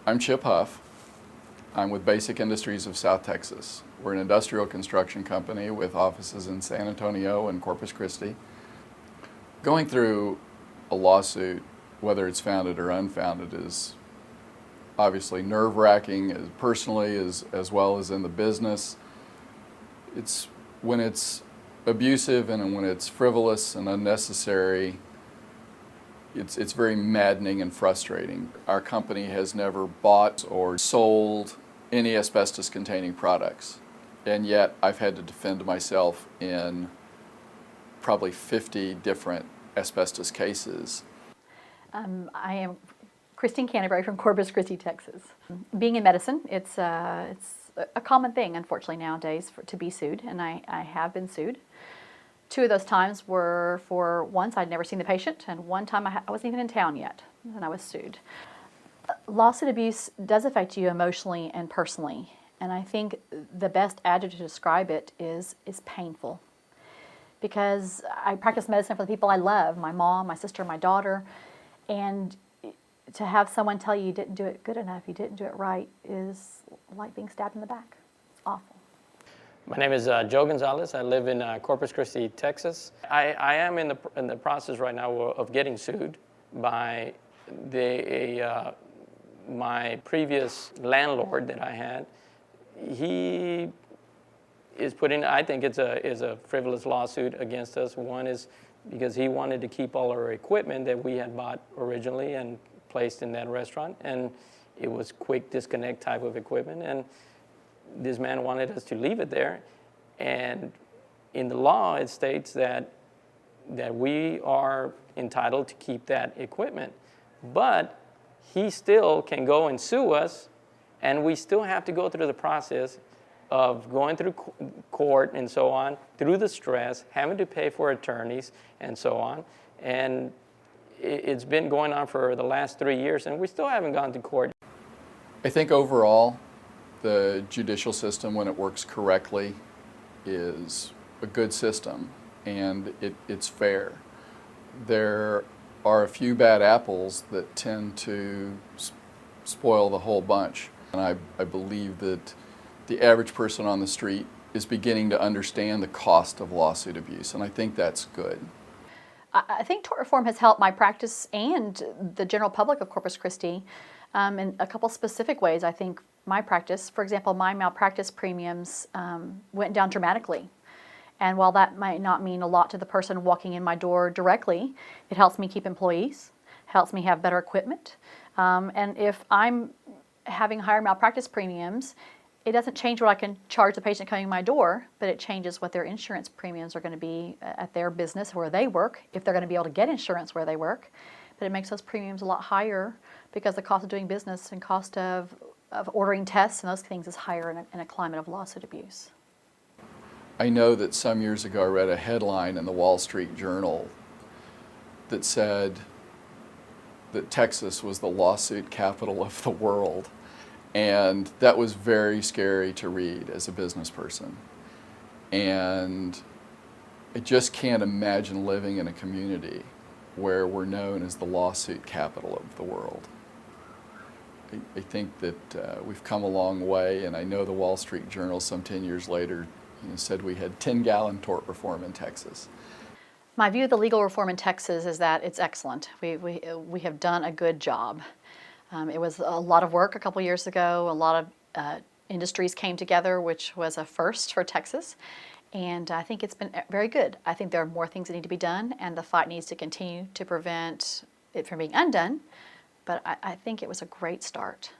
I'm Chip Huff. I'm with Basic Industries of South Texas. We're an industrial construction company with offices in San Antonio and Corpus Christi. Going through a lawsuit, whether it's founded or unfounded, is obviously nerve-wracking personally as well as in the business. It's when it's abusive and when it's frivolous and unnecessary, it's very maddening and frustrating. Our company has never bought or sold any asbestos-containing products, and yet I've had to defend myself in probably 50 different asbestos cases. I am Christine Canterbury from Corpus Christi, Texas. Being in medicine, it's a common thing, unfortunately, nowadays to be sued, and I have been sued. Two of those times were for once I'd never seen the patient, and one time I wasn't even in town yet, and I was sued. Lawsuit abuse does affect you emotionally and personally, and I think the best adjective to describe it is painful. Because I practice medicine for the people I love, my mom, my sister, my daughter, and to have someone tell you didn't do it good enough, you didn't do it right, is like being stabbed in the back. It's awful. My name is Joe Gonzalez. I live in Corpus Christi, Texas. I am in the process right now of getting sued by my previous landlord that I had. He is putting, I think it's a frivolous lawsuit against us. One is because he wanted to keep all our equipment that we had bought originally and placed in that restaurant, and it was quick disconnect type of equipment, and this man wanted us to leave it there. And in the law it states that we are entitled to keep that equipment, but he still can go and sue us, and we still have to go through the process of going through court and so on, through the stress, having to pay for attorneys and so on. And it's been going on for the last 3 years, and we still haven't gone to court. I think overall, the judicial system, when it works correctly, is a good system, and it's fair. There are a few bad apples that tend to spoil the whole bunch, and I believe that the average person on the street is beginning to understand the cost of lawsuit abuse, and I think that's good. I think tort reform has helped my practice and the general public of Corpus Christi in a couple specific ways. I think my practice, for example, my malpractice premiums went down dramatically. And while that might not mean a lot to the person walking in my door directly, it helps me keep employees, helps me have better equipment. And if I'm having higher malpractice premiums, it doesn't change what I can charge the patient coming in my door, but it changes what their insurance premiums are going to be at their business where they work, if they're going to be able to get insurance where they work. But it makes those premiums a lot higher because the cost of doing business and cost of ordering tests and those things is higher in a climate of lawsuit abuse. I know that some years ago I read a headline in the Wall Street Journal that said that Texas was the lawsuit capital of the world. And that was very scary to read as a business person. And I just can't imagine living in a community where we're known as the lawsuit capital of the world. I think that we've come a long way, and I know the Wall Street Journal some 10 years later said we had 10-gallon tort reform in Texas. My view of the legal reform in Texas is that it's excellent. We have done a good job. It was a lot of work a couple years ago. A lot of industries came together, which was a first for Texas. And I think it's been very good. I think there are more things that need to be done, and the fight needs to continue to prevent it from being undone. But I think it was a great start.